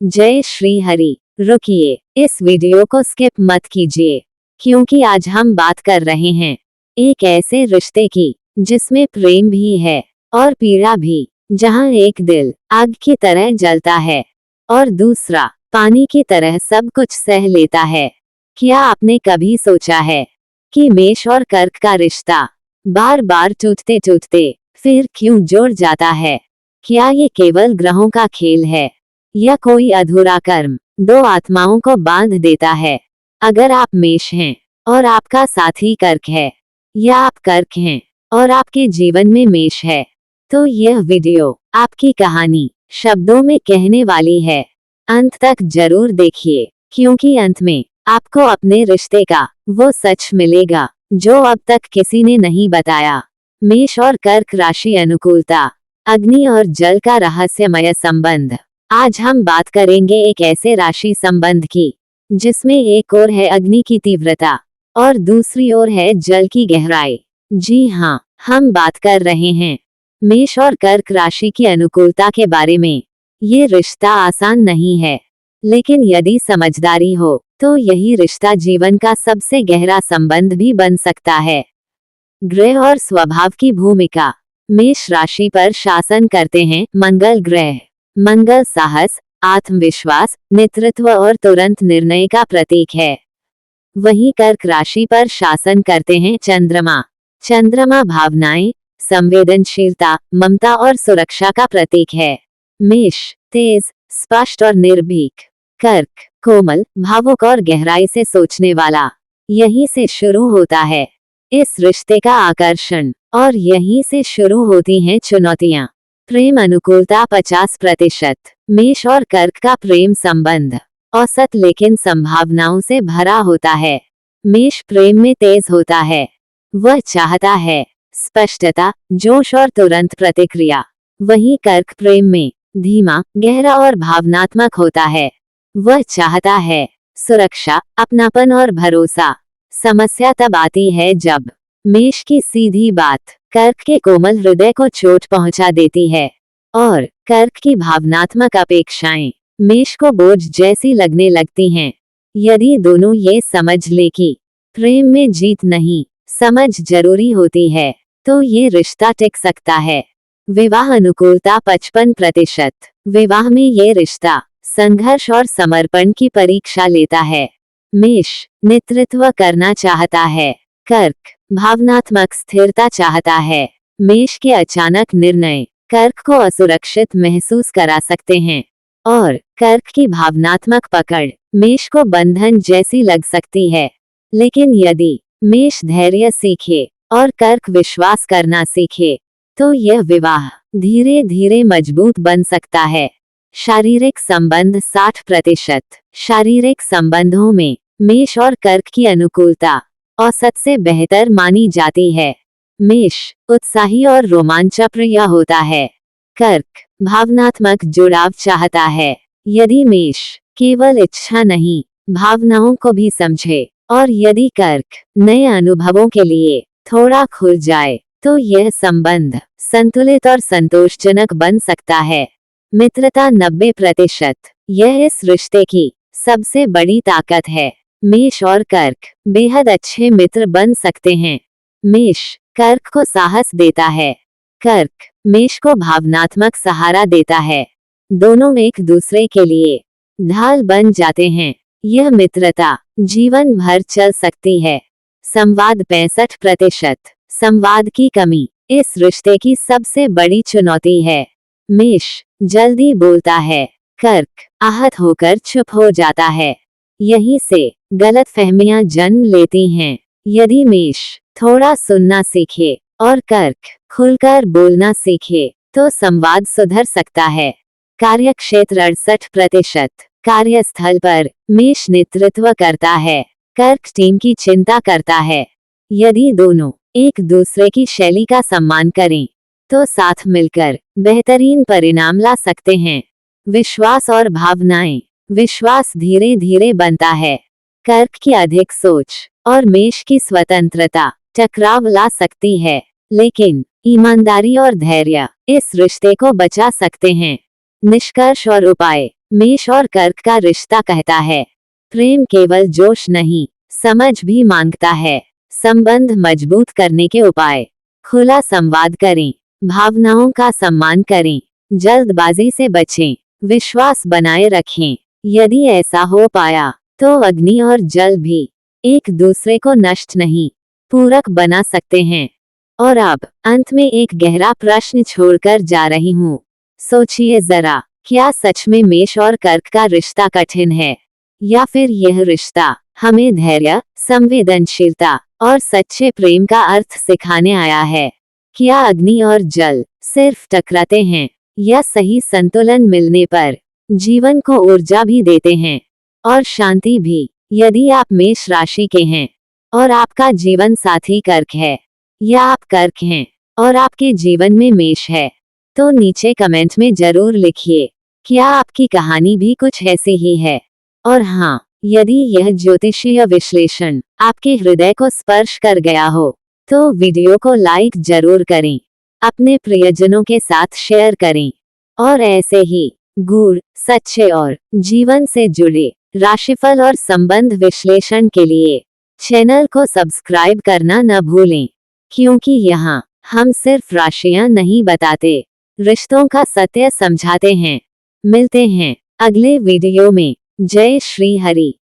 जय श्री हरि। रुकिए, इस वीडियो को स्किप मत कीजिए, क्योंकि आज हम बात कर रहे हैं एक ऐसे रिश्ते की जिसमें प्रेम भी है और पीड़ा भी, जहां एक दिल आग की तरह जलता है और दूसरा पानी की तरह सब कुछ सह लेता है। क्या आपने कभी सोचा है कि मेष और कर्क का रिश्ता बार बार टूटते टूटते फिर क्यों जुड़ जाता है? क्या ये केवल ग्रहों का खेल है या कोई अधूरा कर्म दो आत्माओं को बांध देता है? अगर आप मेष हैं और आपका साथी कर्क है, या आप कर्क हैं और आपके जीवन में मेष है, तो यह वीडियो आपकी कहानी शब्दों में कहने वाली है। अंत तक जरूर देखिए, क्योंकि अंत में आपको अपने रिश्ते का वो सच मिलेगा जो अब तक किसी ने नहीं बताया। मेष और कर्क राशि अनुकूलता, अग्नि और जल का रहस्यमय संबंध। आज हम बात करेंगे एक ऐसे राशि संबंध की जिसमें एक ओर है अग्नि की तीव्रता और दूसरी ओर है जल की गहराई। जी हाँ, हम बात कर रहे हैं मेष और कर्क राशि की अनुकूलता के बारे में। ये रिश्ता आसान नहीं है, लेकिन यदि समझदारी हो तो यही रिश्ता जीवन का सबसे गहरा संबंध भी बन सकता है। ग्रह और स्वभाव की भूमिका। मेष राशि पर शासन करते हैं मंगल ग्रह। मंगल साहस, आत्मविश्वास, नेतृत्व और तुरंत निर्णय का प्रतीक है। वहीं कर्क राशि पर शासन करते हैं चंद्रमा। चंद्रमा भावनाएं, संवेदनशीलता, ममता और सुरक्षा का प्रतीक है। मेष तेज, स्पष्ट और निर्भीक। कर्क कोमल, भावुक और गहराई से सोचने वाला। यहीं से शुरू होता है इस रिश्ते का आकर्षण और यहीं से शुरू होती हैं चुनौतियां। प्रेम अनुकूलता 50%। मेष और कर्क का प्रेम संबंध औसत लेकिन संभावनाओं से भरा होता है। मेष प्रेम में तेज होता है। वह चाहता है स्पष्टता, जोश और तुरंत प्रतिक्रिया। वहीं कर्क प्रेम में धीमा, गहरा और भावनात्मक होता है। वह चाहता है सुरक्षा, अपनापन और भरोसा। समस्या तब आती है जब मेष की सीधी बात कर्क के कोमल हृदय को चोट पहुंचा देती है और कर्क की भावनात्मक अपेक्षाएं मेष को बोझ जैसी लगने लगती हैं। यदि दोनों ये समझ ले कि प्रेम में जीत नहीं, समझ जरूरी होती है, तो ये रिश्ता टिक सकता है। विवाह अनुकूलता 55%। विवाह में ये रिश्ता संघर्ष और समर्पण की परीक्षा लेता है। मेष नेतृत्व करना चाहता है। कर्क भावनात्मक स्थिरता चाहता है। मेष के अचानक निर्णय कर्क को असुरक्षित महसूस करा सकते हैं और कर्क की भावनात्मक पकड़ मेष को बंधन जैसी लग सकती है। लेकिन यदि मेष धैर्य सीखे और कर्क विश्वास करना सीखे, तो यह विवाह धीरे धीरे मजबूत बन सकता है। शारीरिक संबंध 60%। शारीरिक संबंधों में मेष और कर्क की अनुकूलता औसत से बेहतर मानी जाती है। मेष उत्साही और रोमांचप्रिय होता है। कर्क भावनात्मक जुड़ाव चाहता है। यदि मेष केवल इच्छा नहीं, भावनाओं को भी समझे और यदि कर्क नए अनुभवों के लिए थोड़ा खुल जाए, तो यह संबंध संतुलित और संतोषजनक बन सकता है। मित्रता 90%। यह इस रिश्ते की सबसे बड़ी ताकत है। मेष और कर्क बेहद अच्छे मित्र बन सकते हैं। मेष कर्क को साहस देता है। कर्क मेष को भावनात्मक सहारा देता है। दोनों एक दूसरे के लिए ढाल बन जाते हैं। यह मित्रता जीवन भर चल सकती है। संवाद 65%। संवाद की कमी इस रिश्ते की सबसे बड़ी चुनौती है। मेष जल्दी बोलता है। कर्क आहत होकर चुप हो जाता है। यहीं से गलतफहमियां जन्म लेती हैं। यदि मेष थोड़ा सुनना सीखे और कर्क खुलकर बोलना सीखे, तो संवाद सुधर सकता है। कार्यक्षेत्र 68%। कार्यस्थल पर मेष नेतृत्व करता है। कर्क टीम की चिंता करता है। यदि दोनों एक दूसरे की शैली का सम्मान करें, तो साथ मिलकर बेहतरीन परिणाम ला सकते हैं। विश्वास और भावनाएं। विश्वास धीरे धीरे बनता है। कर्क की अधिक सोच और मेष की स्वतंत्रता टकराव ला सकती है, लेकिन ईमानदारी और धैर्य इस रिश्ते को बचा सकते हैं। निष्कर्ष और उपाय। मेष और कर्क का रिश्ता कहता है, प्रेम केवल जोश नहीं, समझ भी मांगता है। संबंध मजबूत करने के उपाय, खुला संवाद करें, भावनाओं का सम्मान करें, जल्दबाजी से बचें, विश्वास बनाए रखें। यदि ऐसा हो पाया तो अग्नि और जल भी एक दूसरे को नष्ट नहीं, पूरक बना सकते हैं। और अब अंत में एक गहरा प्रश्न छोड़कर जा रही हूँ। सोचिए जरा, क्या सच में मेष और कर्क का रिश्ता कठिन है, या फिर यह रिश्ता हमें धैर्य, संवेदनशीलता और सच्चे प्रेम का अर्थ सिखाने आया है? क्या अग्नि और जल सिर्फ टकराते हैं, या सही संतुलन मिलने पर जीवन को ऊर्जा भी देते हैं और शांति भी? यदि आप मेष राशि के हैं और आपका जीवन साथी कर्क है, या आप कर्क हैं और आपके जीवन में मेष है, तो नीचे कमेंट में जरूर लिखिए, क्या आपकी कहानी भी कुछ ऐसी ही है? और हाँ, यदि यह ज्योतिषीय विश्लेषण आपके हृदय को स्पर्श कर गया हो, तो वीडियो को लाइक जरूर करें, अपने प्रियजनों के साथ शेयर करें, और ऐसे ही गूढ़, सच्चे और जीवन से जुड़े राशिफल और संबंध विश्लेषण के लिए चैनल को सब्सक्राइब करना न भूलें, क्योंकि यहाँ हम सिर्फ राशियां नहीं बताते, रिश्तों का सत्य समझाते हैं। मिलते हैं अगले वीडियो में। जय श्री हरि।